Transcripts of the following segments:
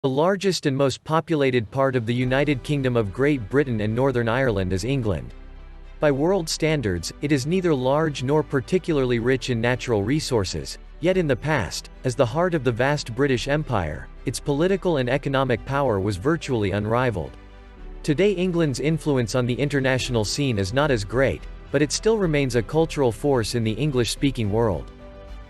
The largest and most populated part of the United Kingdom of Great Britain and Northern Ireland is England. By world standards, it is neither large nor particularly rich in natural resources, yet in the past, as the heart of the vast British Empire, its political and economic power was virtually unrivaled. Today England's influence on the international scene is not as great, but it still remains a cultural force in the English-speaking world.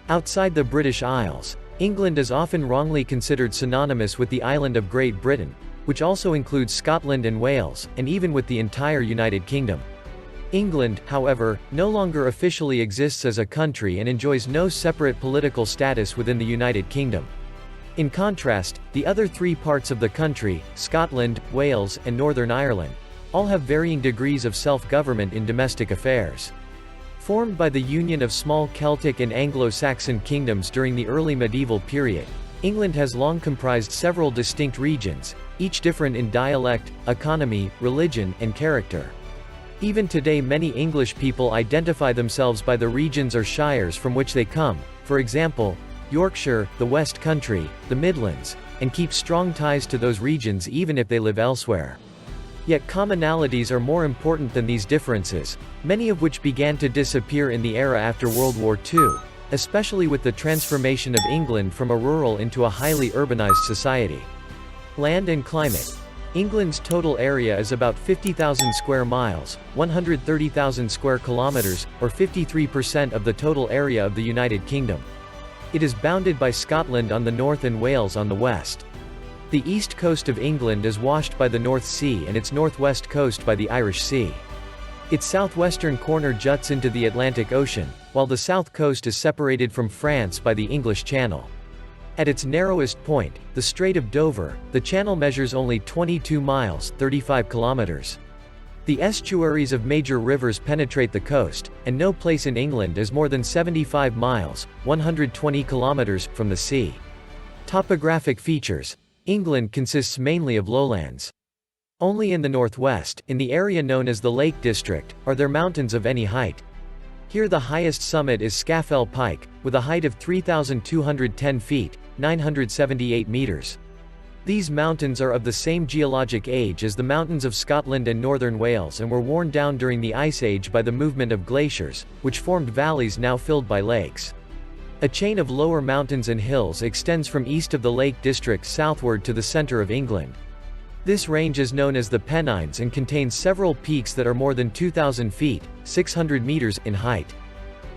Outside the British Isles, England is often wrongly considered synonymous with the island of Great Britain, which also includes Scotland and Wales, and even with the entire United Kingdom. England, however, no longer officially exists as a country and enjoys no separate political status within the United Kingdom. In contrast, the other three parts of the country, Scotland, Wales, and Northern Ireland, all have varying degrees of self-government in domestic affairs. Formed by the union of small Celtic and Anglo-Saxon kingdoms during the early medieval period, England has long comprised several distinct regions, each different in dialect, economy, religion, and character. Even today many English people identify themselves by the regions or shires from which they come, for example, Yorkshire, the West Country, the Midlands, and keep strong ties to those regions even if they live elsewhere. Yet commonalities are more important than these differences, many of which began to disappear in the era after World War II, especially with the transformation of England from a rural into a highly urbanized society. Land and climate. England's total area is about 50,000 square miles, 130,000 square kilometers, or 53% of the total area of the United Kingdom. It is bounded by Scotland on the north and Wales on the west. The east coast of England is washed by the North Sea and its northwest coast by the Irish Sea. Its southwestern corner juts into the Atlantic Ocean, while the south coast is separated from France by the English Channel. At its narrowest point, the Strait of Dover, the channel measures only 22 miles, 35 kilometers. The estuaries of major rivers penetrate the coast, and no place in England is more than 75 miles, 120 kilometers, from the sea. Topographic features. England consists mainly of lowlands. Only in the northwest, in the area known as the Lake District, are there mountains of any height. Here the highest summit is Scafell Pike, with a height of 3,210 feet, 978 meters. These mountains are of the same geologic age as the mountains of Scotland and northern Wales and were worn down during the Ice Age by the movement of glaciers, which formed valleys now filled by lakes. A chain of lower mountains and hills extends from east of the Lake District southward to the center of England. This range is known as the Pennines and contains several peaks that are more than 2,000 feet, 600 meters, in height.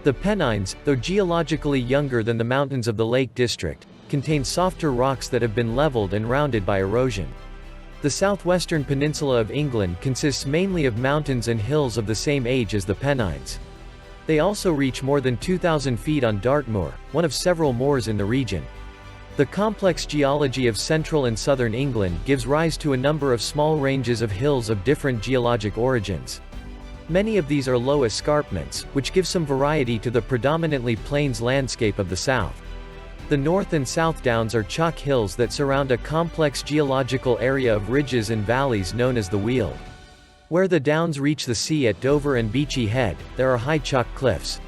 The Pennines, though geologically younger than the mountains of the Lake District, contain softer rocks that have been leveled and rounded by erosion. The southwestern peninsula of England consists mainly of mountains and hills of the same age as the Pennines. They also reach more than 2,000 feet on Dartmoor, one of several moors in the region. The complex geology of central and southern England gives rise to a number of small ranges of hills of different geologic origins. Many of these are low escarpments, which give some variety to the predominantly plains landscape of the south. The North and South Downs are chalk hills that surround a complex geological area of ridges and valleys known as the Weald. Where the downs reach the sea at Dover and Beachy Head, there are high chalk cliffs.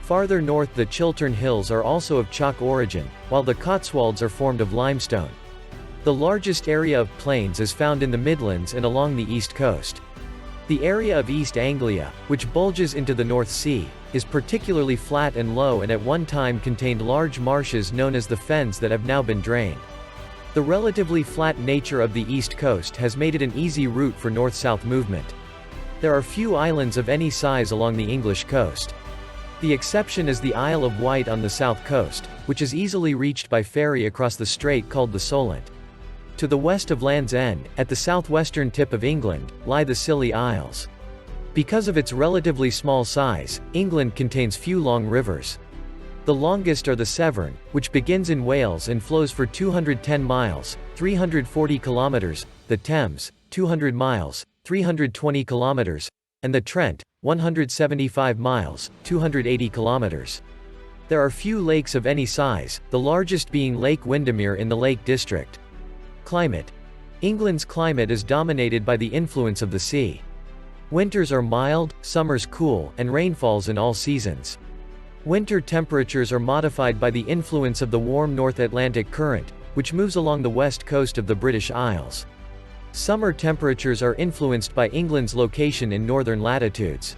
Farther north the Chiltern Hills are also of chalk origin, while the Cotswolds are formed of limestone. The largest area of plains is found in the Midlands and along the east coast. The area of East Anglia, which bulges into the North Sea, is particularly flat and low and at one time contained large marshes known as the fens that have now been drained. The relatively flat nature of the east coast has made it an easy route for north-south movement. There are few islands of any size along the English coast. The exception is the Isle of Wight on the south coast, which is easily reached by ferry across the strait called the Solent. To the west of Land's End, at the southwestern tip of England, lie the Scilly Isles. Because of its relatively small size, England contains few long rivers. The longest are the Severn, which begins in Wales and flows for 210 miles, 340 kilometers, the Thames, 200 miles, 320 kilometers, and the Trent, 175 miles, 280 kilometers. There are few lakes of any size, the largest being Lake Windermere in the Lake District. Climate. England's climate is dominated by the influence of the sea. Winters are mild, summers cool, and rainfalls in all seasons. Winter temperatures are modified by the influence of the warm North Atlantic Current, which moves along the west coast of the British Isles. Summer temperatures are influenced by England's location in northern latitudes.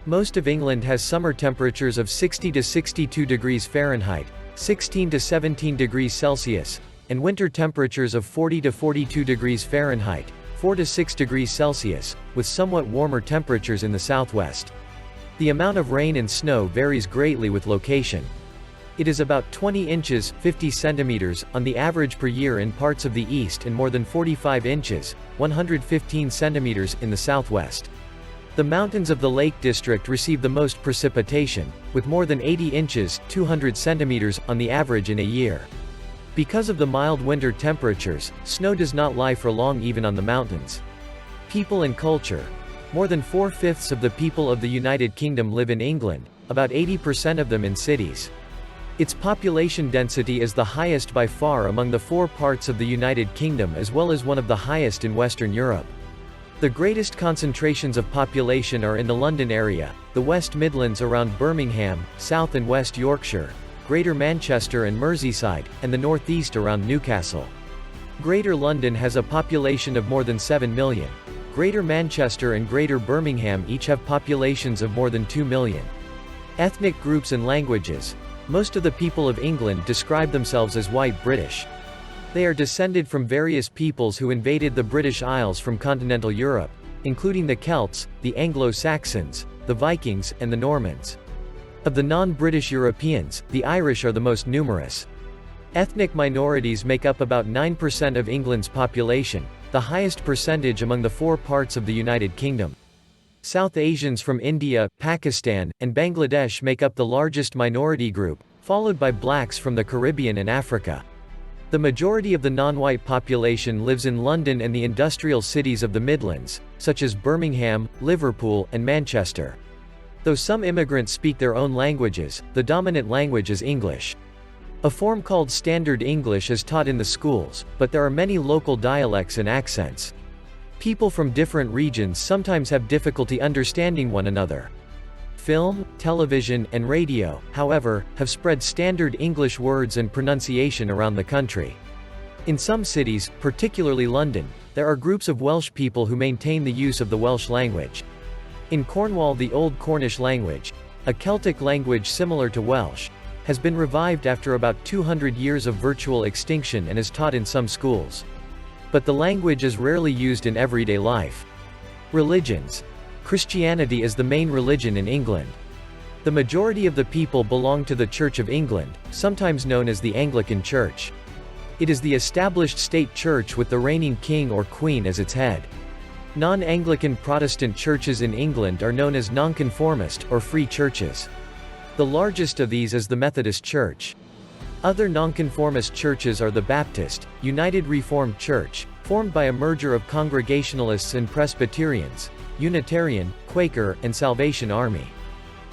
Most of England has summer temperatures of 60 to 62 degrees Fahrenheit, 16 to 17 degrees Celsius, and winter temperatures of 40 to 42 degrees Fahrenheit, 4 to 6 degrees Celsius, with somewhat warmer temperatures in the southwest. The amount of rain and snow varies greatly with location. It is about 20 inches, 50 centimeters, on the average per year in parts of the east and more than 45 inches, 115 centimeters, in the southwest. The mountains of the Lake District receive the most precipitation, with more than 80 inches, 200 centimeters, on the average in a year. Because of the mild winter temperatures, snow does not lie for long even on the mountains. People and culture. More than 4/5 of the people of the United Kingdom live in England, about 80% of them in cities. Its population density is the highest by far among the 4 parts of the United Kingdom as well as one of the highest in Western Europe. The greatest concentrations of population are in the London area, the West Midlands around Birmingham, South and West Yorkshire, Greater Manchester and Merseyside, and the northeast around Newcastle. Greater London has a population of more than 7 million. Greater Manchester and Greater Birmingham each have populations of more than 2 million. Ethnic groups and languages. Most of the people of England describe themselves as white British. They are descended from various peoples who invaded the British Isles from continental Europe, including the Celts, the Anglo-Saxons, the Vikings, and the Normans. Of the non-British Europeans, the Irish are the most numerous. Ethnic minorities make up about 9% of England's population, the highest percentage among the 4 parts of the United Kingdom. South Asians from India, Pakistan, and Bangladesh make up the largest minority group, followed by blacks from the Caribbean and Africa. The majority of the non-white population lives in London and the industrial cities of the Midlands, such as Birmingham, Liverpool, and Manchester. Though some immigrants speak their own languages, the dominant language is English. A form called Standard English is taught in the schools, but there are many local dialects and accents. People from different regions sometimes have difficulty understanding one another. Film, television, and radio, however, have spread standard English words and pronunciation around the country. In some cities, particularly London, there are groups of Welsh people who maintain the use of the Welsh language. In Cornwall, the Old Cornish language, a Celtic language similar to Welsh, has been revived after about 200 years of virtual extinction and is taught in some schools. But the language is rarely used in everyday life. Religions. Christianity is the main religion in England. The majority of the people belong to the Church of England, sometimes known as the Anglican Church. It is the established state church with the reigning king or queen as its head. Non-Anglican Protestant churches in England are known as nonconformist or free churches. The largest of these is the Methodist Church. Other nonconformist churches are the Baptist, United Reformed Church, formed by a merger of Congregationalists and Presbyterians, Unitarian, Quaker, and Salvation Army.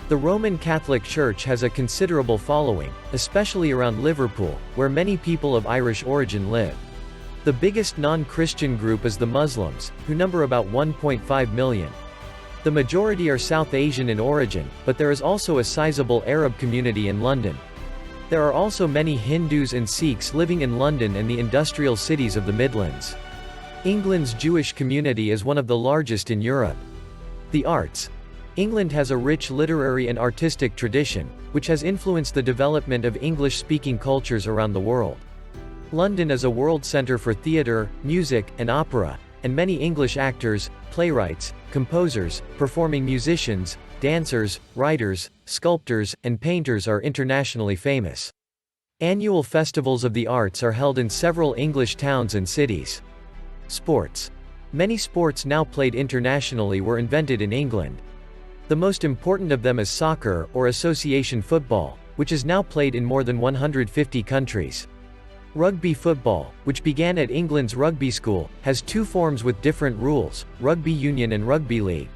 The Roman Catholic Church has a considerable following, especially around Liverpool, where many people of Irish origin live. The biggest non-Christian group is the Muslims, who number about 1.5 million. The majority are South Asian in origin, but there is also a sizable Arab community in London. There are also many Hindus and Sikhs living in London and the industrial cities of the Midlands. England's Jewish community is one of the largest in Europe. The arts. England has a rich literary and artistic tradition, which has influenced the development of English-speaking cultures around the world. London is a world centre for theatre, music, and opera, and many English actors, playwrights, composers, performing musicians, dancers, writers, sculptors, and painters are internationally famous. Annual festivals of the arts are held in several English towns and cities. Sports. Many sports now played internationally were invented in England. The most important of them is soccer, or association football, which is now played in more than 150 countries. Rugby football, which began at England's rugby school, has 2 forms with different rules, rugby union and rugby league.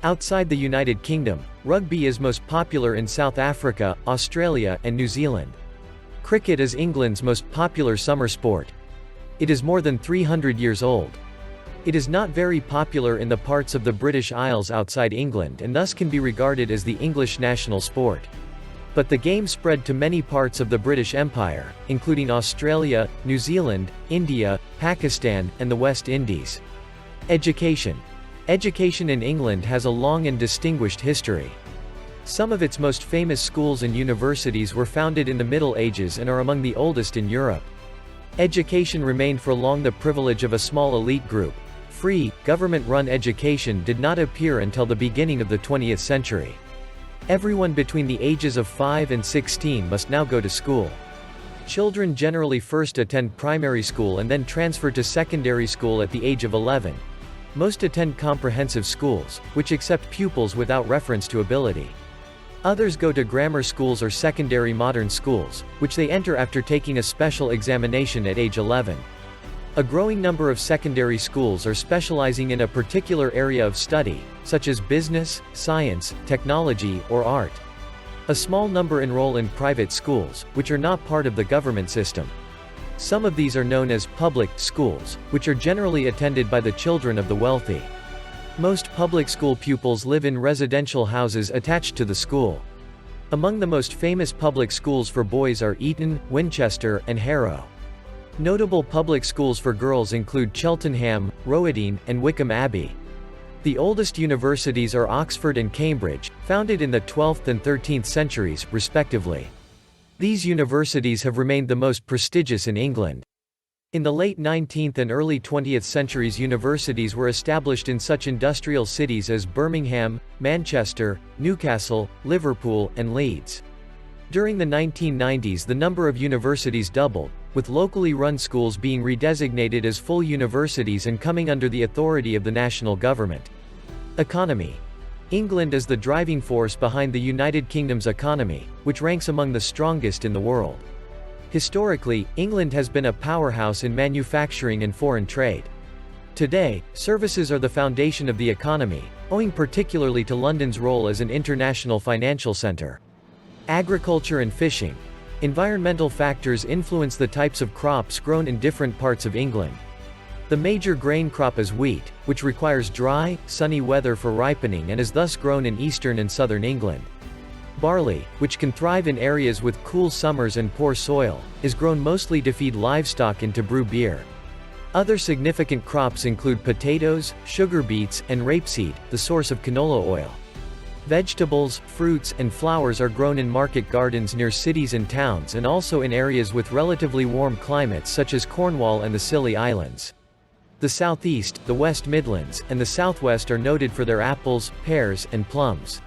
Outside the United Kingdom, rugby is most popular in South Africa, Australia, and New Zealand. Cricket is England's most popular summer sport. It is more than 300 years old. It is not very popular in the parts of the British Isles outside England and thus can be regarded as the English national sport. But the game spread to many parts of the British Empire, including Australia, New Zealand, India, Pakistan, and the West Indies. Education. Education in England has a long and distinguished history. Some of its most famous schools and universities were founded in the Middle Ages and are among the oldest in Europe. Education remained for long the privilege of a small elite group. Free, government-run education did not appear until the beginning of the 20th century. Everyone between the ages of 5 and 16 must now go to school. Children generally first attend primary school and then transfer to secondary school at the age of 11. Most attend comprehensive schools, which accept pupils without reference to ability. Others go to grammar schools or secondary modern schools, which they enter after taking a special examination at age 11. A growing number of secondary schools are specializing in a particular area of study, such as business, science, technology, or art. A small number enroll in private schools, which are not part of the government system. Some of these are known as public schools, which are generally attended by the children of the wealthy. Most public school pupils live in residential houses attached to the school. Among the most famous public schools for boys are Eton, Winchester, and Harrow. Notable public schools for girls include Cheltenham, Roedean, and Wickham Abbey. The oldest universities are Oxford and Cambridge, founded in the 12th and 13th centuries, respectively. These universities have remained the most prestigious in England. In the late 19th and early 20th centuries, universities were established in such industrial cities as Birmingham, Manchester, Newcastle, Liverpool, and Leeds. During the 1990s, the number of universities doubled, with locally run schools being redesignated as full universities and coming under the authority of the national government. Economy. England is the driving force behind the United Kingdom's economy, which ranks among the strongest in the world. Historically, England has been a powerhouse in manufacturing and foreign trade. Today, services are the foundation of the economy, owing particularly to London's role as an international financial centre. Agriculture and fishing. Environmental factors influence the types of crops grown in different parts of England. The major grain crop is wheat, which requires dry, sunny weather for ripening and is thus grown in eastern and southern England. Barley, which can thrive in areas with cool summers and poor soil, is grown mostly to feed livestock and to brew beer. Other significant crops include potatoes, sugar beets, and rapeseed, the source of canola oil. Vegetables, fruits, and flowers are grown in market gardens near cities and towns and also in areas with relatively warm climates such as Cornwall and the Scilly Islands. The Southeast, the West Midlands, and the Southwest are noted for their apples, pears, and plums.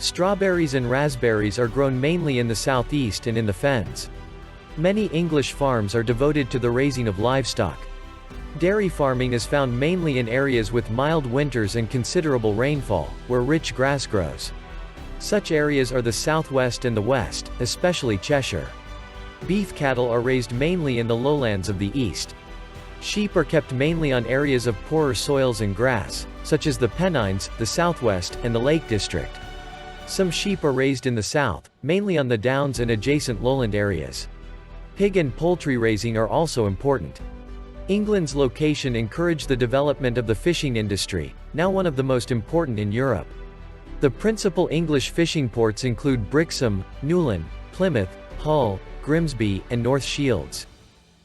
Strawberries and raspberries are grown mainly in the southeast and in the fens. Many English farms are devoted to the raising of livestock. Dairy farming is found mainly in areas with mild winters and considerable rainfall, where rich grass grows. Such areas are the southwest and the west, especially Cheshire. Beef cattle are raised mainly in the lowlands of the east. Sheep are kept mainly on areas of poorer soils and grass, such as the Pennines, the southwest, and the Lake District. Some sheep are raised in the south, mainly on the downs and adjacent lowland areas. Pig and poultry raising are also important. England's location encouraged the development of the fishing industry, now one of the most important in Europe. The principal English fishing ports include Brixham, Newlyn, Plymouth, Hull, Grimsby, and North Shields.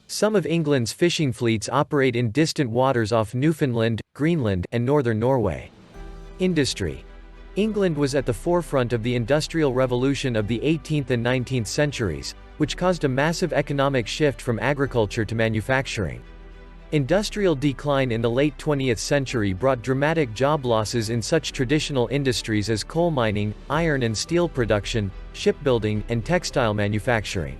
Some of England's fishing fleets operate in distant waters off Newfoundland, Greenland, and northern Norway. Industry. England was at the forefront of the Industrial Revolution of the 18th and 19th centuries, which caused a massive economic shift from agriculture to manufacturing. Industrial decline in the late 20th century brought dramatic job losses in such traditional industries as coal mining, iron and steel production, shipbuilding, and textile manufacturing.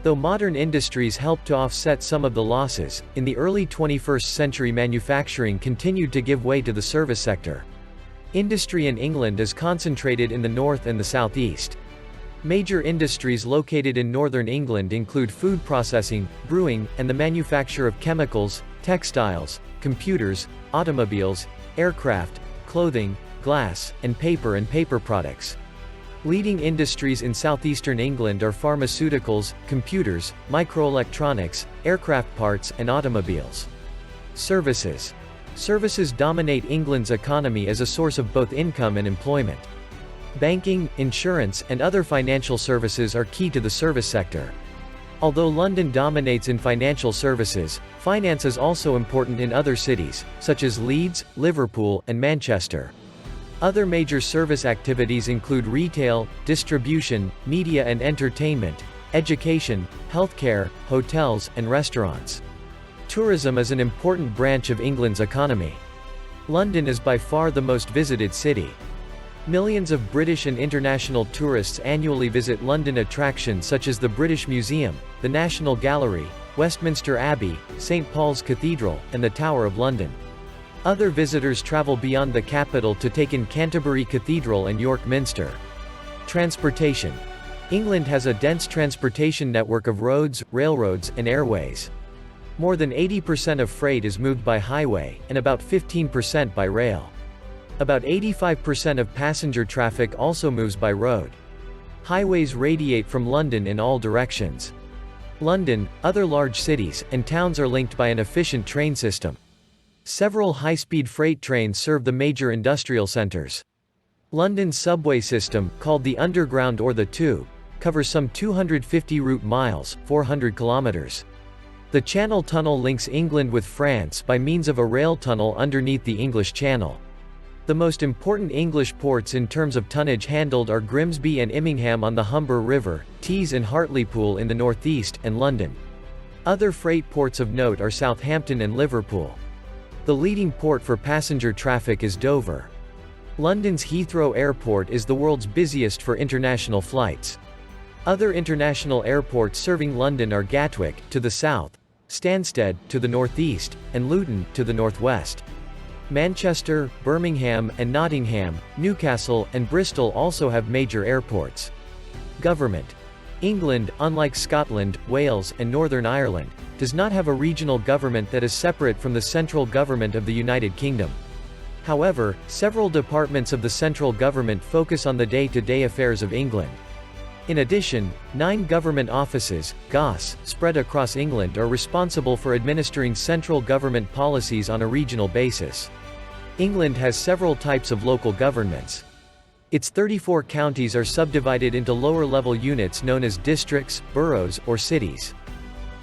Though modern industries helped to offset some of the losses, in the early 21st century manufacturing continued to give way to the service sector. Industry in England is concentrated in the north and the southeast. Major industries located in northern England include food processing, brewing, and the manufacture of chemicals, textiles, computers, automobiles, aircraft, clothing, glass, and paper products. Leading industries in southeastern England are pharmaceuticals, computers, microelectronics, aircraft parts, and automobiles. Services. Services dominate England's economy as a source of both income and employment. Banking, insurance, and other financial services are key to the service sector. Although London dominates in financial services, finance is also important in other cities, such as Leeds, Liverpool, and Manchester. Other major service activities include retail, distribution, media and entertainment, education, healthcare, hotels, and restaurants. Tourism is an important branch of England's economy. London is by far the most visited city. Millions of British and international tourists annually visit London attractions such as the British Museum, the National Gallery, Westminster Abbey, St. Paul's Cathedral, and the Tower of London. Other visitors travel beyond the capital to take in Canterbury Cathedral and York Minster. Transportation. England has a dense transportation network of roads, railroads, and airways. More than 80% of freight is moved by highway, and about 15% by rail. About 85% of passenger traffic also moves by road. Highways radiate from London in all directions. London, other large cities, and towns are linked by an efficient train system. Several high-speed freight trains serve the major industrial centres. London's subway system, called the Underground or the Tube, covers some 250 route miles, 400 kilometres. The Channel Tunnel links England with France by means of a rail tunnel underneath the English Channel. The most important English ports in terms of tonnage handled are Grimsby and Immingham on the Humber River, Tees and Hartlepool in the northeast, and London. Other freight ports of note are Southampton and Liverpool. The leading port for passenger traffic is Dover. London's Heathrow Airport is the world's busiest for international flights. Other international airports serving London are Gatwick, to the south, Stansted, to the northeast, and Luton, to the northwest. Manchester, Birmingham, and Nottingham, Newcastle, and Bristol also have major airports. Government. England, unlike Scotland, Wales, and Northern Ireland, does not have a regional government that is separate from the central government of the United Kingdom. However, several departments of the central government focus on the day-to-day affairs of England. In addition, 9 government offices, GOS, spread across England are responsible for administering central government policies on a regional basis. England has several types of local governments. Its 34 counties are subdivided into lower-level units known as districts, boroughs, or cities.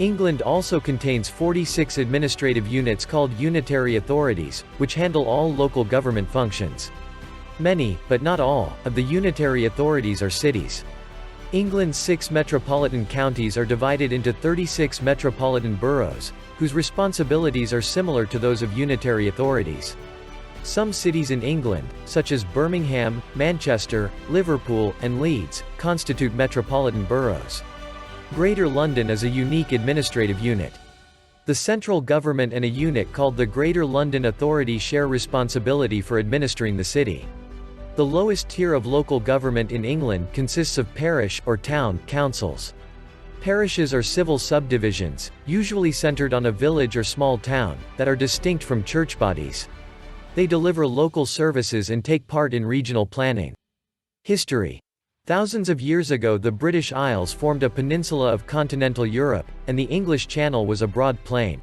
England also contains 46 administrative units called unitary authorities, which handle all local government functions. Many, but not all, of the unitary authorities are cities. England's 6 metropolitan counties are divided into 36 metropolitan boroughs, whose responsibilities are similar to those of unitary authorities. Some cities in England, such as Birmingham, Manchester, Liverpool, and Leeds, constitute metropolitan boroughs. Greater London is a unique administrative unit. The central government and a unit called the Greater London Authority share responsibility for administering the city. The lowest tier of local government in England consists of parish or town councils. Parishes are civil subdivisions, usually centered on a village or small town, that are distinct from church bodies. They deliver local services and take part in regional planning. History. Thousands of years ago the British Isles formed a peninsula of continental Europe, and the English Channel was a broad plain.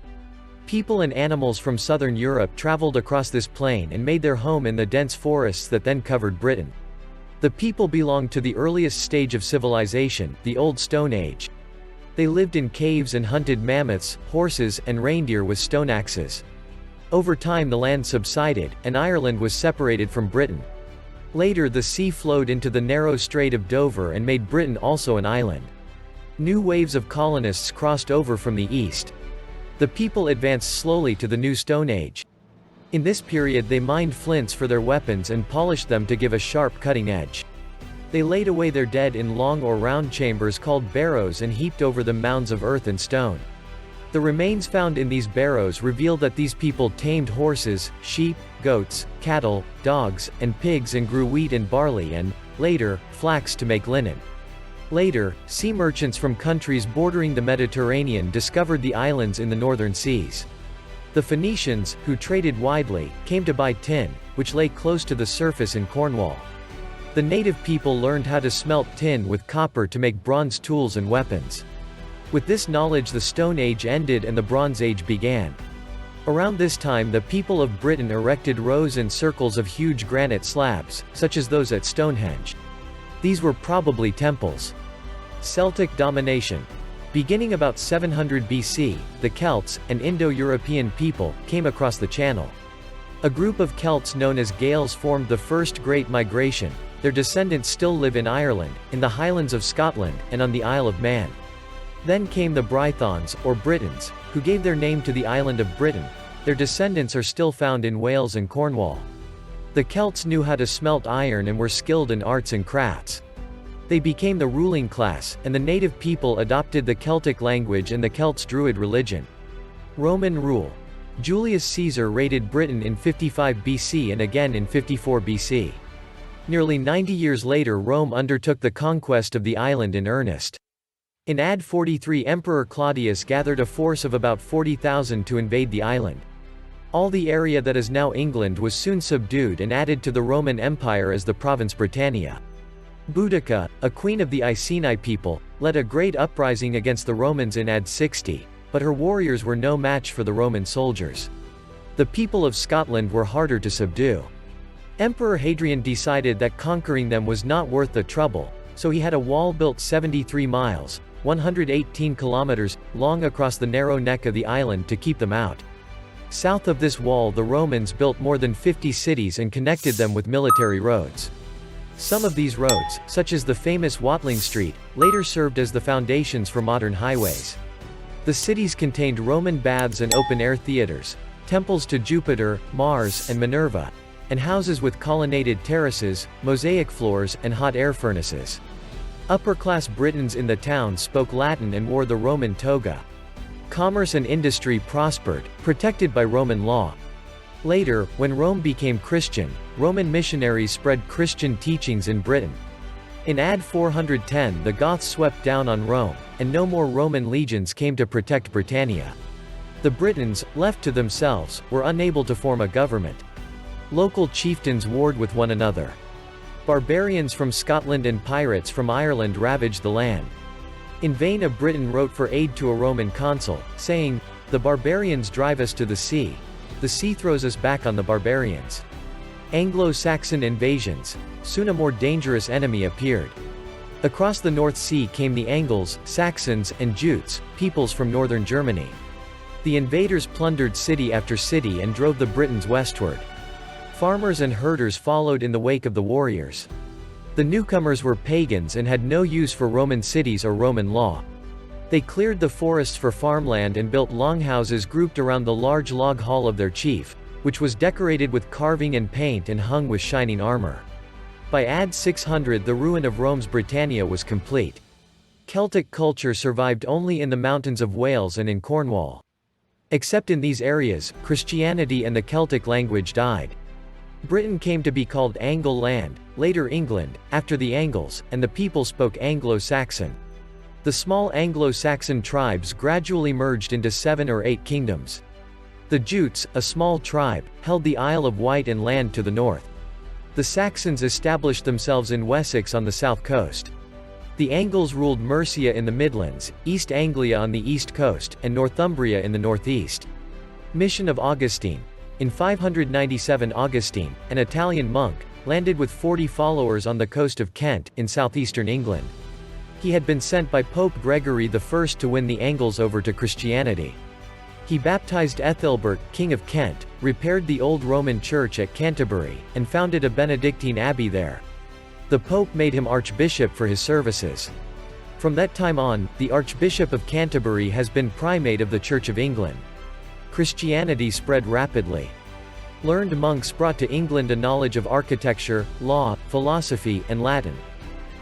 People and animals from southern Europe traveled across this plain and made their home in the dense forests that then covered Britain. The people belonged to the earliest stage of civilization, the Old Stone Age. They lived in caves and hunted mammoths, horses, and reindeer with stone axes. Over time the land subsided, and Ireland was separated from Britain. Later the sea flowed into the narrow Strait of Dover and made Britain also an island. New waves of colonists crossed over from the east. The people advanced slowly to the New Stone Age. In this period they mined flints for their weapons and polished them to give a sharp cutting edge. They laid away their dead in long or round chambers called barrows and heaped over them mounds of earth and stone. The remains found in these barrows reveal that these people tamed horses, sheep, goats, cattle, dogs, and pigs and grew wheat and barley and, later, flax to make linen. Later, sea merchants from countries bordering the Mediterranean discovered the islands in the northern seas. The Phoenicians, who traded widely, came to buy tin, which lay close to the surface in Cornwall. The native people learned how to smelt tin with copper to make bronze tools and weapons. With this knowledge the Stone Age ended and the Bronze Age began. Around this time the people of Britain erected rows and circles of huge granite slabs, such as those at Stonehenge. These were probably temples. Celtic domination. Beginning about 700 BC, the Celts, an Indo-European people, came across the Channel. A group of Celts known as Gaels formed the first Great Migration. Their descendants still live in Ireland, in the Highlands of Scotland, and on the Isle of Man. Then came the Brythons, or Britons, who gave their name to the island of Britain. Their descendants are still found in Wales and Cornwall. The Celts knew how to smelt iron and were skilled in arts and crafts. They became the ruling class, and the native people adopted the Celtic language and the Celts' Druid religion. Roman rule. Julius Caesar raided Britain in 55 BC and again in 54 BC. Nearly 90 years later Rome undertook the conquest of the island in earnest. In AD 43 Emperor Claudius gathered a force of about 40,000 to invade the island. All the area that is now England was soon subdued and added to the Roman Empire as the province Britannia. Boudica, a queen of the Iceni people, led a great uprising against the Romans in AD 60, but her warriors were no match for the Roman soldiers. The people of Scotland were harder to subdue. Emperor Hadrian decided that conquering them was not worth the trouble, so he had a wall built 73 miles, 118 kilometers, long across the narrow neck of the island to keep them out. South of this wall the Romans built more than 50 cities and connected them with military roads. Some of these roads, such as the famous Watling Street, later served as the foundations for modern highways. The cities contained Roman baths and open-air theaters, temples to Jupiter, Mars, and Minerva, and houses with colonnaded terraces, mosaic floors, and hot air furnaces. Upper-class Britons in the town spoke Latin and wore the Roman toga. Commerce and industry prospered, protected by Roman law. Later, when Rome became Christian, Roman missionaries spread Christian teachings in Britain. In AD 410 the Goths swept down on Rome, and no more Roman legions came to protect Britannia. The Britons, left to themselves, were unable to form a government. Local chieftains warred with one another. Barbarians from Scotland and pirates from Ireland ravaged the land. In vain a Briton wrote for aid to a Roman consul, saying, "The barbarians drive us to the sea. The sea throws us back on the barbarians." Anglo-Saxon invasions. Soon a more dangerous enemy appeared. Across the North Sea came the Angles, Saxons, and Jutes, peoples from northern Germany. The invaders plundered city after city and drove the Britons westward. Farmers and herders followed in the wake of the warriors. The newcomers were pagans and had no use for Roman cities or Roman law. They cleared the forests for farmland and built longhouses grouped around the large log hall of their chief, which was decorated with carving and paint and hung with shining armor. By AD 600 the ruin of Rome's Britannia was complete. Celtic culture survived only in the mountains of Wales and in Cornwall. Except in these areas, Christianity and the Celtic language died. Britain came to be called Angle Land, later England, after the Angles, and the people spoke Anglo-Saxon. The small Anglo-Saxon tribes gradually merged into 7 or 8 kingdoms. The Jutes, a small tribe, held the Isle of Wight and land to the north. The Saxons established themselves in Wessex on the south coast. The Angles ruled Mercia in the Midlands, East Anglia on the east coast, and Northumbria in the northeast. Mission of Augustine. In 597 Augustine, an Italian monk, landed with 40 followers on the coast of Kent, in southeastern England. He had been sent by Pope Gregory I to win the Angles over to Christianity. He baptized Ethelbert, King of Kent, repaired the old Roman church at Canterbury, and founded a Benedictine abbey there. The Pope made him Archbishop for his services. From that time on, the Archbishop of Canterbury has been Primate of the Church of England. Christianity spread rapidly. Learned monks brought to England a knowledge of architecture, law, philosophy, and Latin.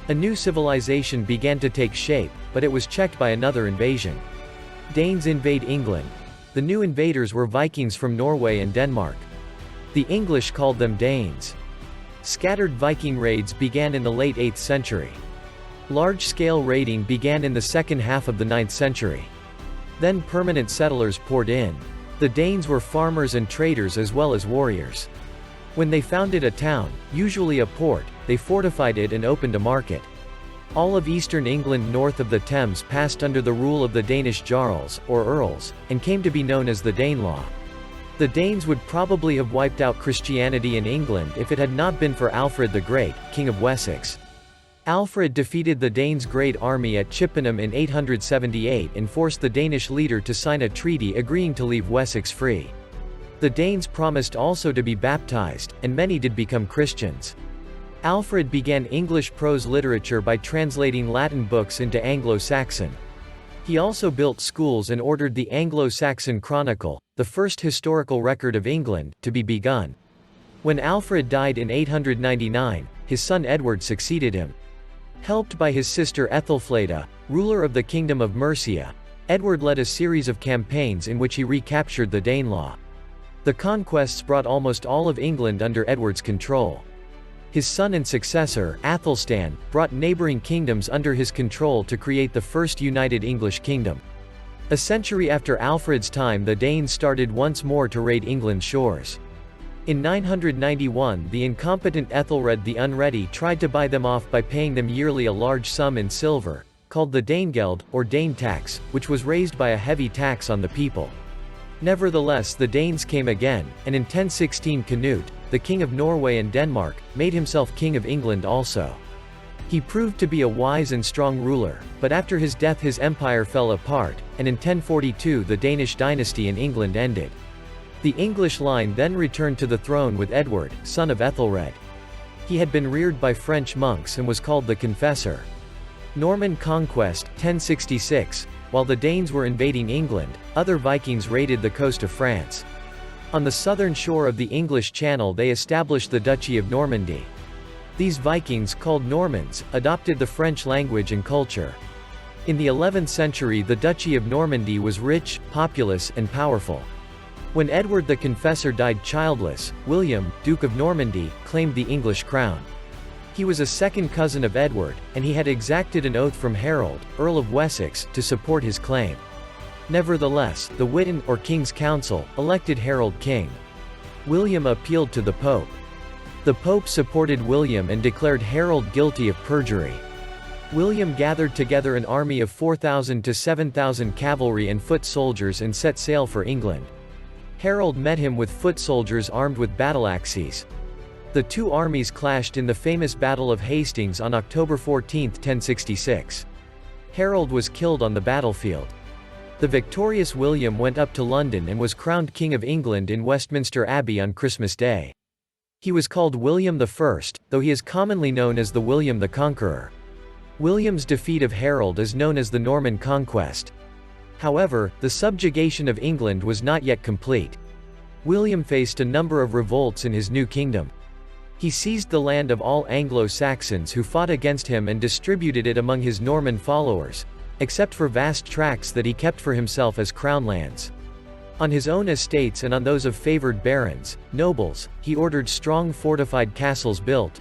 A new civilization began to take shape, but it was checked by another invasion. Danes invade England. The new invaders were Vikings from Norway and Denmark. The English called them Danes. Scattered Viking raids began in the late 8th century. Large-scale raiding began in the second half of the 9th century. Then permanent settlers poured in. The Danes were farmers and traders as well as warriors. When they founded a town, usually a port, they fortified it and opened a market. All of eastern England north of the Thames passed under the rule of the Danish jarls, or earls, and came to be known as the Danelaw. The Danes would probably have wiped out Christianity in England if it had not been for Alfred the Great, King of Wessex. Alfred defeated the Danes' great army at Chippenham in 878 and forced the Danish leader to sign a treaty agreeing to leave Wessex free. The Danes promised also to be baptized, and many did become Christians. Alfred began English prose literature by translating Latin books into Anglo-Saxon. He also built schools and ordered the Anglo-Saxon Chronicle, the first historical record of England, to be begun. When Alfred died in 899, his son Edward succeeded him. Helped by his sister Ethelfleda, ruler of the Kingdom of Mercia, Edward led a series of campaigns in which he recaptured the Danelaw. The conquests brought almost all of England under Edward's control. His son and successor, Athelstan, brought neighboring kingdoms under his control to create the first united English kingdom. A century after Alfred's time, the Danes started once more to raid England's shores. In 991, the incompetent Ethelred the Unready tried to buy them off by paying them yearly a large sum in silver, called the Danegeld, or Dane tax, which was raised by a heavy tax on the people. Nevertheless, the Danes came again, and in 1016 Canute, the King of Norway and Denmark, made himself King of England also. He proved to be a wise and strong ruler, but after his death his empire fell apart, and in 1042 the Danish dynasty in England ended. The English line then returned to the throne with Edward, son of Ethelred. He had been reared by French monks and was called the Confessor. Norman conquest, 1066. While the Danes were invading England, other Vikings raided the coast of France. On the southern shore of the English Channel they established the Duchy of Normandy. These Vikings, called Normans, adopted the French language and culture. In the 11th century the Duchy of Normandy was rich, populous, and powerful. When Edward the Confessor died childless, William, Duke of Normandy, claimed the English crown. He was a second cousin of Edward, and he had exacted an oath from Harold, Earl of Wessex, to support his claim. Nevertheless, the Witan, or King's Council, elected Harold king. William appealed to the Pope. The Pope supported William and declared Harold guilty of perjury. William gathered together an army of 4,000 to 7,000 cavalry and foot soldiers and set sail for England. Harold met him with foot soldiers armed with battle-axes. The two armies clashed in the famous Battle of Hastings on October 14, 1066. Harold was killed on the battlefield. The victorious William went up to London and was crowned King of England in Westminster Abbey on Christmas Day. He was called William I, though he is commonly known as the William the Conqueror. William's defeat of Harold is known as the Norman Conquest. However, the subjugation of England was not yet complete. William faced a number of revolts in his new kingdom. He seized the land of all Anglo-Saxons who fought against him and distributed it among his Norman followers, except for vast tracts that he kept for himself as crown lands. On his own estates and on those of favored barons, nobles, he ordered strong fortified castles built.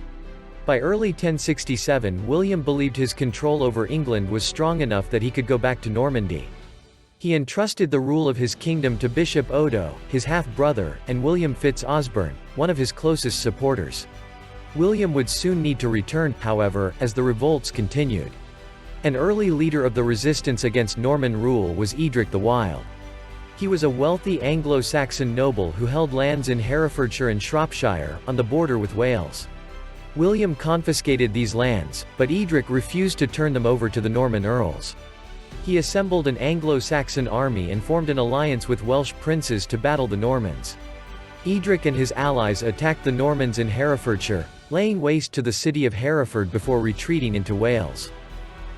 By early 1067 William believed his control over England was strong enough that he could go back to Normandy. He entrusted the rule of his kingdom to Bishop Odo, his half-brother, and William Fitz-Osbern, one of his closest supporters. William would soon need to return, however, as the revolts continued. An early leader of the resistance against Norman rule was Edric the Wild. He was a wealthy Anglo-Saxon noble who held lands in Herefordshire and Shropshire, on the border with Wales. William confiscated these lands, but Edric refused to turn them over to the Norman earls. He assembled an Anglo-Saxon army and formed an alliance with Welsh princes to battle the Normans. Edric and his allies attacked the Normans in Herefordshire, laying waste to the city of Hereford before retreating into Wales.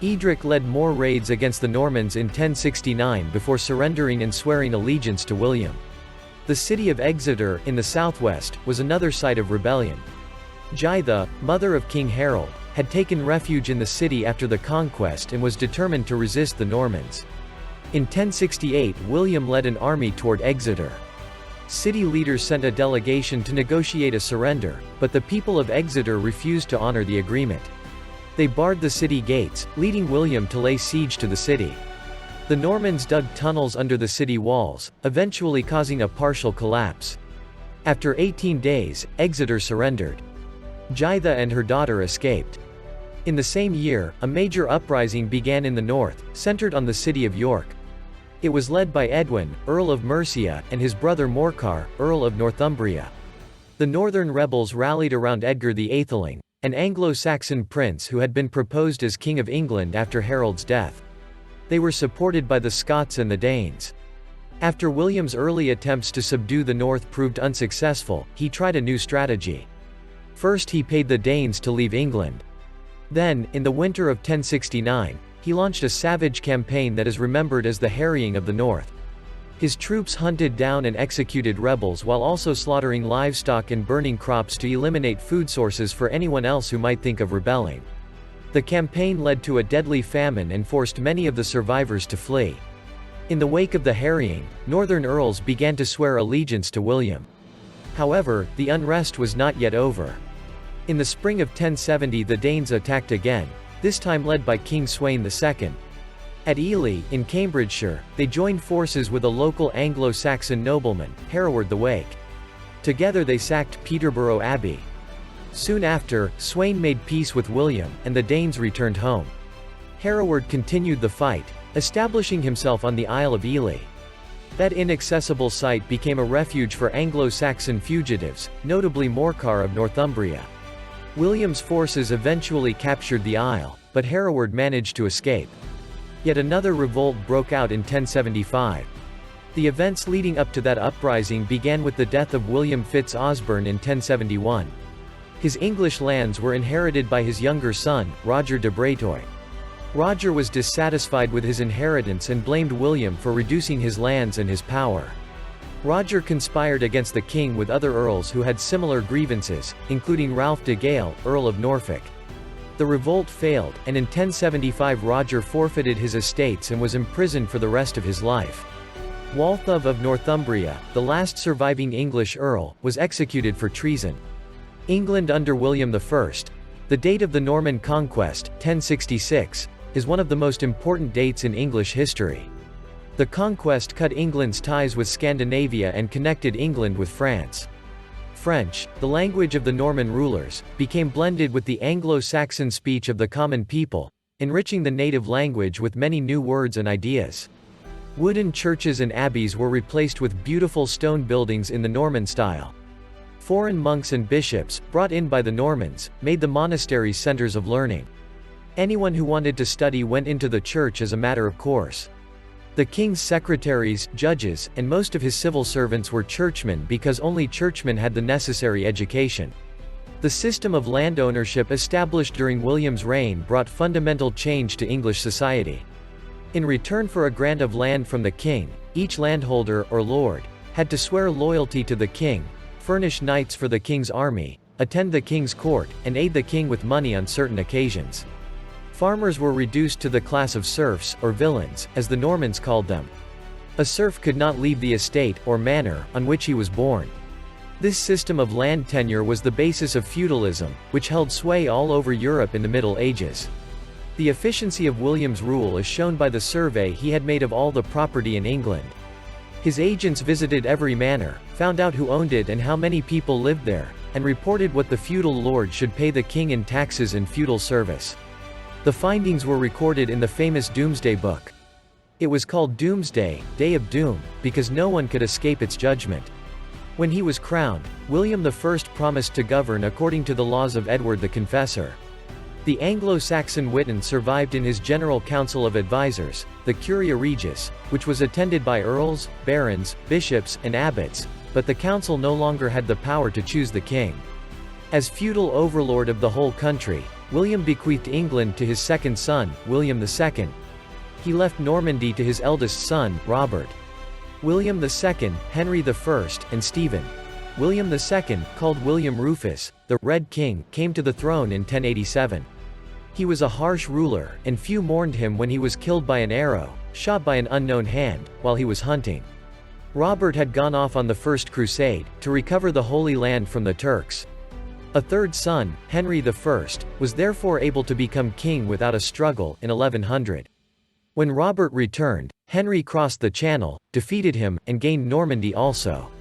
Edric led more raids against the Normans in 1069 before surrendering and swearing allegiance to William. The city of Exeter, in the southwest, was another site of rebellion. Githa, mother of King Harold, had taken refuge in the city after the conquest and was determined to resist the Normans. In 1068 William led an army toward Exeter. City leaders sent a delegation to negotiate a surrender, but the people of Exeter refused to honor the agreement. They barred the city gates, leading William to lay siege to the city. The Normans dug tunnels under the city walls, eventually causing a partial collapse. After 18 days, Exeter surrendered. Githa and her daughter escaped. In the same year, a major uprising began in the north, centered on the city of York. It was led by Edwin, Earl of Mercia, and his brother Morcar, Earl of Northumbria. The northern rebels rallied around Edgar the Atheling, an Anglo-Saxon prince who had been proposed as King of England after Harold's death. They were supported by the Scots and the Danes. After William's early attempts to subdue the north proved unsuccessful, he tried a new strategy. First he paid the Danes to leave England. Then, in the winter of 1069, he launched a savage campaign that is remembered as the Harrying of the North. His troops hunted down and executed rebels while also slaughtering livestock and burning crops to eliminate food sources for anyone else who might think of rebelling. The campaign led to a deadly famine and forced many of the survivors to flee. In the wake of the harrying, northern earls began to swear allegiance to William. However, the unrest was not yet over. In the spring of 1070 the Danes attacked again, this time led by King Sweyn II. At Ely, in Cambridgeshire, they joined forces with a local Anglo-Saxon nobleman, Hereward the Wake. Together they sacked Peterborough Abbey. Soon after, Sweyn made peace with William, and the Danes returned home. Hereward continued the fight, establishing himself on the Isle of Ely. That inaccessible site became a refuge for Anglo-Saxon fugitives, notably Morcar of Northumbria. William's forces eventually captured the isle, but Hereward managed to escape. Yet another revolt broke out in 1075. The events leading up to that uprising began with the death of William Fitz-Osbern in 1071. His English lands were inherited by his younger son, Roger de Breteuil. Roger was dissatisfied with his inheritance and blamed William for reducing his lands and his power. Roger conspired against the king with other earls who had similar grievances, including Ralph de Gale, Earl of Norfolk. The revolt failed, and in 1075 Roger forfeited his estates and was imprisoned for the rest of his life. Waltheof of Northumbria, the last surviving English earl, was executed for treason. England under William I. The date of the Norman conquest, 1066, is one of the most important dates in English history. The conquest cut England's ties with Scandinavia and connected England with France. French, the language of the Norman rulers, became blended with the Anglo-Saxon speech of the common people, enriching the native language with many new words and ideas. Wooden churches and abbeys were replaced with beautiful stone buildings in the Norman style. Foreign monks and bishops, brought in by the Normans, made the monasteries centers of learning. Anyone who wanted to study went into the church as a matter of course. The king's secretaries, judges, and most of his civil servants were churchmen because only churchmen had the necessary education. The system of land ownership established during William's reign brought fundamental change to English society. In return for a grant of land from the king, each landholder, or lord, had to swear loyalty to the king, furnish knights for the king's army, attend the king's court, and aid the king with money on certain occasions. Farmers were reduced to the class of serfs, or villeins, as the Normans called them. A serf could not leave the estate, or manor, on which he was born. This system of land tenure was the basis of feudalism, which held sway all over Europe in the Middle Ages. The efficiency of William's rule is shown by the survey he had made of all the property in England. His agents visited every manor, found out who owned it and how many people lived there, and reported what the feudal lord should pay the king in taxes and feudal service. The findings were recorded in the famous Doomsday Book. It was called Doomsday, Day of Doom, because no one could escape its judgment. When he was crowned, William I promised to govern according to the laws of Edward the Confessor. The Anglo-Saxon Witan survived in his General Council of Advisors, the Curia Regis, which was attended by earls, barons, bishops, and abbots, but the council no longer had the power to choose the king. As feudal overlord of the whole country, William bequeathed England to his second son, William II. He left Normandy to his eldest son, Robert. William II, Henry I, and Stephen. William II, called William Rufus, the Red King, came to the throne in 1087. He was a harsh ruler, and few mourned him when he was killed by an arrow, shot by an unknown hand, while he was hunting. Robert had gone off on the First Crusade, to recover the Holy Land from the Turks. A third son, Henry I, was therefore able to become king without a struggle, in 1100. When Robert returned, Henry crossed the Channel, defeated him, and gained Normandy also.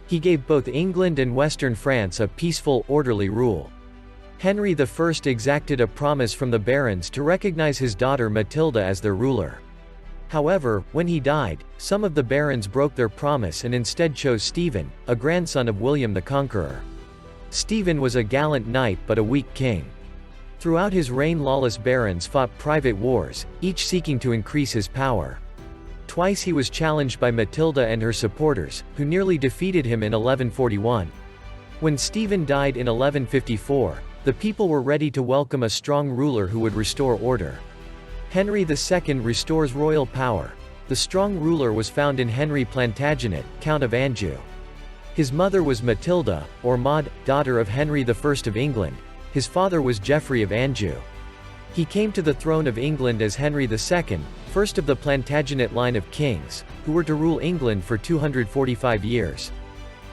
He gave both England and Western France a peaceful, orderly rule. Henry I exacted a promise from the barons to recognize his daughter Matilda as their ruler. However, when he died, some of the barons broke their promise and instead chose Stephen, a grandson of William the Conqueror. Stephen was a gallant knight but a weak king. Throughout his reign lawless barons fought private wars, each seeking to increase his power. Twice he was challenged by Matilda and her supporters, who nearly defeated him in 1141. When Stephen died in 1154, the people were ready to welcome a strong ruler who would restore order. Henry II restores royal power. The strong ruler was found in Henry Plantagenet, Count of Anjou. His mother was Matilda, or Maud, daughter of Henry I of England. His father was Geoffrey of Anjou. He came to the throne of England as Henry II, first of the Plantagenet line of kings, who were to rule England for 245 years.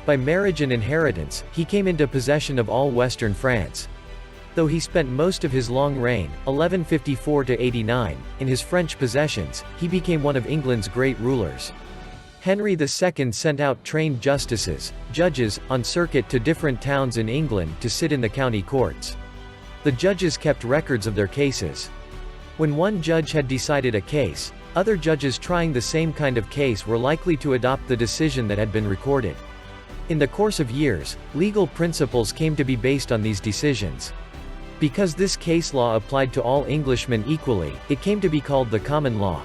By marriage and inheritance, he came into possession of all western France. Though he spent most of his long reign, 1154–89, in his French possessions, he became one of England's great rulers. Henry II sent out trained justices, judges, on circuit to different towns in England to sit in the county courts. The judges kept records of their cases. When one judge had decided a case, other judges trying the same kind of case were likely to adopt the decision that had been recorded. In the course of years, legal principles came to be based on these decisions. Because this case law applied to all Englishmen equally, it came to be called the common law.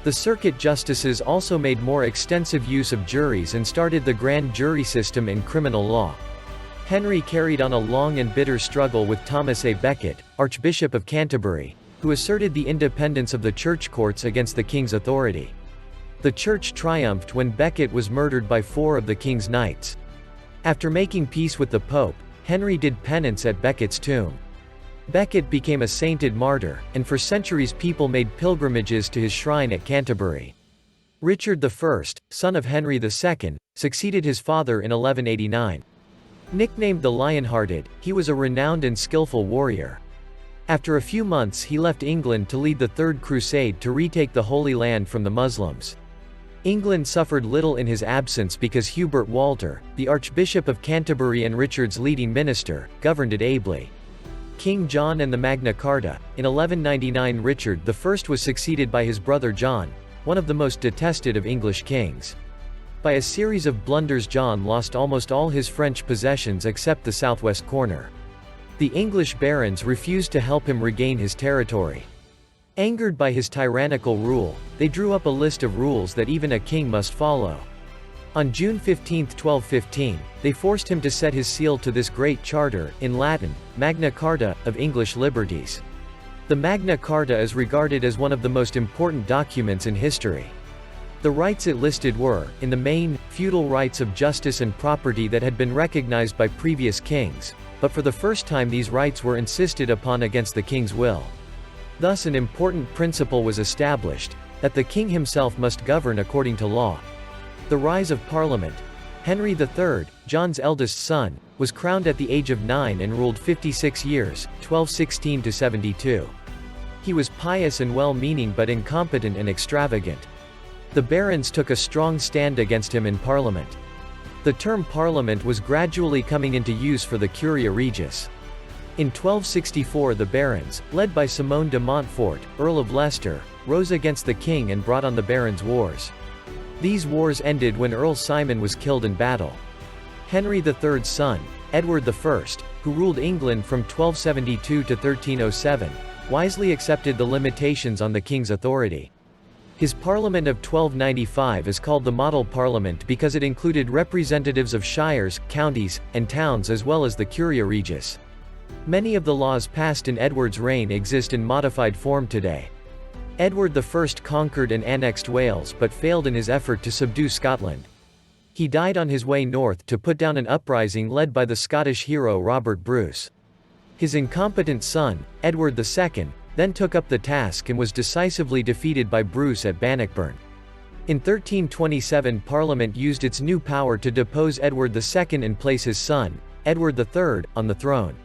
The circuit justices also made more extensive use of juries and started the grand jury system in criminal law. Henry carried on a long and bitter struggle with Thomas A. Becket, Archbishop of Canterbury, who asserted the independence of the church courts against the king's authority. The church triumphed when Becket was murdered by 4 of the king's knights. After making peace with the Pope, Henry did penance at Becket's tomb. Becket became a sainted martyr, and for centuries people made pilgrimages to his shrine at Canterbury. Richard I, son of Henry II, succeeded his father in 1189. Nicknamed the Lion-Hearted, he was a renowned and skillful warrior. After a few months he left England to lead the Third Crusade to retake the Holy Land from the Muslims. England suffered little in his absence because Hubert Walter, the Archbishop of Canterbury and Richard's leading minister, governed it ably. King John and the Magna Carta. In 1199 Richard I was succeeded by his brother John, one of the most detested of English kings. By a series of blunders John lost almost all his French possessions except the southwest corner. The English barons refused to help him regain his territory. Angered by his tyrannical rule, they drew up a list of rules that even a king must follow. On June 15, 1215, they forced him to set his seal to this great charter, in Latin, Magna Carta, of English liberties. The Magna Carta is regarded as one of the most important documents in history. The rights it listed were, in the main, feudal rights of justice and property that had been recognized by previous kings, but for the first time these rights were insisted upon against the king's will. Thus an important principle was established, that the king himself must govern according to law. The rise of Parliament. Henry III, John's eldest son, was crowned at the age of 9 and ruled 56 years, 1216–72. He was pious and well-meaning but incompetent and extravagant. The barons took a strong stand against him in Parliament. The term Parliament was gradually coming into use for the Curia Regis. In 1264 the barons, led by Simon de Montfort, Earl of Leicester, rose against the king and brought on the Barons' Wars. These wars ended when Earl Simon was killed in battle. Henry III's son, Edward I, who ruled England from 1272 to 1307, wisely accepted the limitations on the king's authority. His Parliament of 1295 is called the Model Parliament because it included representatives of shires, counties, and towns as well as the Curia Regis. Many of the laws passed in Edward's reign exist in modified form today. Edward I conquered and annexed Wales but failed in his effort to subdue Scotland. He died on his way north to put down an uprising led by the Scottish hero Robert Bruce. His incompetent son, Edward II, then took up the task and was decisively defeated by Bruce at Bannockburn. In 1327 Parliament used its new power to depose Edward II and place his son, Edward III, on the throne.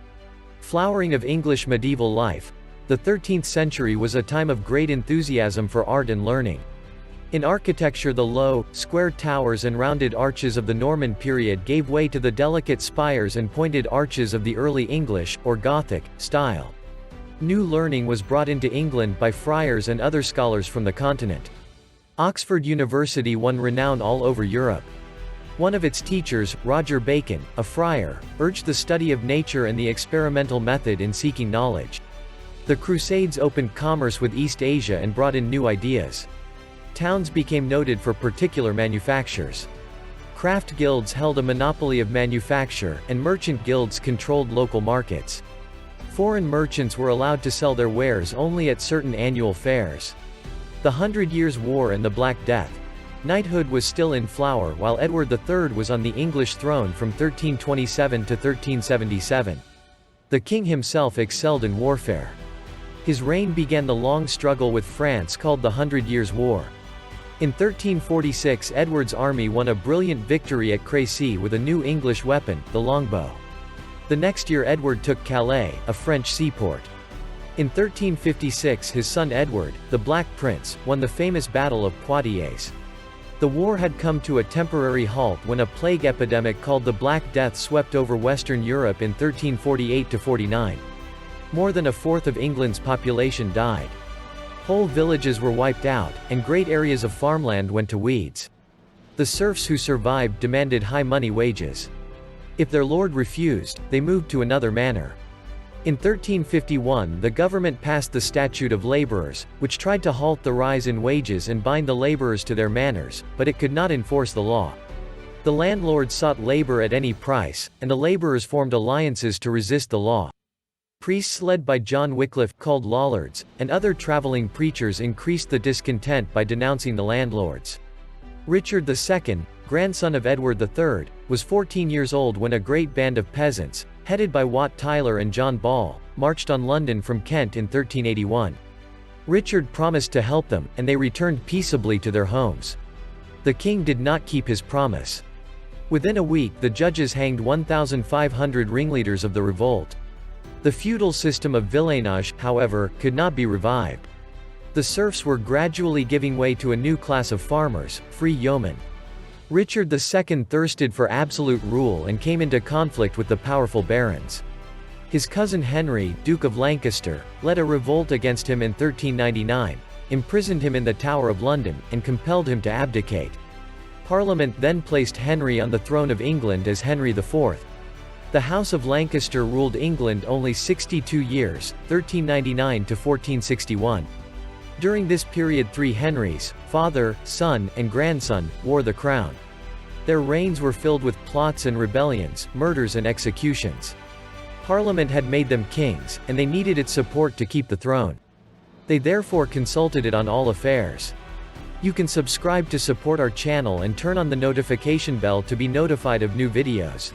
Flowering of English medieval life. The 13th century was a time of great enthusiasm for art and learning. In architecture the low, square towers and rounded arches of the Norman period gave way to the delicate spires and pointed arches of the early English, or Gothic, style. New learning was brought into England by friars and other scholars from the continent. Oxford University won renown all over Europe. One of its teachers, Roger Bacon, a friar, urged the study of nature and the experimental method in seeking knowledge. The Crusades opened commerce with East Asia and brought in new ideas. Towns became noted for particular manufactures. Craft guilds held a monopoly of manufacture, and merchant guilds controlled local markets. Foreign merchants were allowed to sell their wares only at certain annual fairs. The 100 Years' War and the Black Death. Knighthood was still in flower while Edward III was on the English throne from 1327 to 1377. The king himself excelled in warfare. His reign began the long struggle with France called the 100 Years' War. In 1346 Edward's army won a brilliant victory at Crécy with a new English weapon, the longbow. The next year Edward took Calais, a French seaport. In 1356 his son Edward, the Black Prince, won the famous Battle of Poitiers. The war had come to a temporary halt when a plague epidemic called the Black Death swept over Western Europe in 1348–49. More than a fourth of England's population died. Whole villages were wiped out, and great areas of farmland went to weeds. The serfs who survived demanded high money wages. If their lord refused, they moved to another manor. In 1351 the government passed the Statute of Laborers, which tried to halt the rise in wages and bind the laborers to their manors, but it could not enforce the law. The landlords sought labor at any price, and the laborers formed alliances to resist the law. Priests led by John Wycliffe, called Lollards, and other traveling preachers increased the discontent by denouncing the landlords. Richard II, grandson of Edward III, was 14 years old when a great band of peasants, headed by Wat Tyler and John Ball, marched on London from Kent in 1381. Richard promised to help them, and they returned peaceably to their homes. The king did not keep his promise. Within a week the judges hanged 1,500 ringleaders of the revolt. The feudal system of villeinage, however, could not be revived. The serfs were gradually giving way to a new class of farmers, free yeomen. Richard II thirsted for absolute rule and came into conflict with the powerful barons. His cousin Henry, Duke of Lancaster, led a revolt against him in 1399, imprisoned him in the Tower of London, and compelled him to abdicate. Parliament then placed Henry on the throne of England as Henry IV. The House of Lancaster ruled England only 62 years, 1399 to 1461. During this period 3 Henrys, father, son, and grandson, wore the crown. Their reigns were filled with plots and rebellions, murders and executions. Parliament had made them kings, and they needed its support to keep the throne. They therefore consulted it on all affairs. You can subscribe to support our channel and turn on the notification bell to be notified of new videos.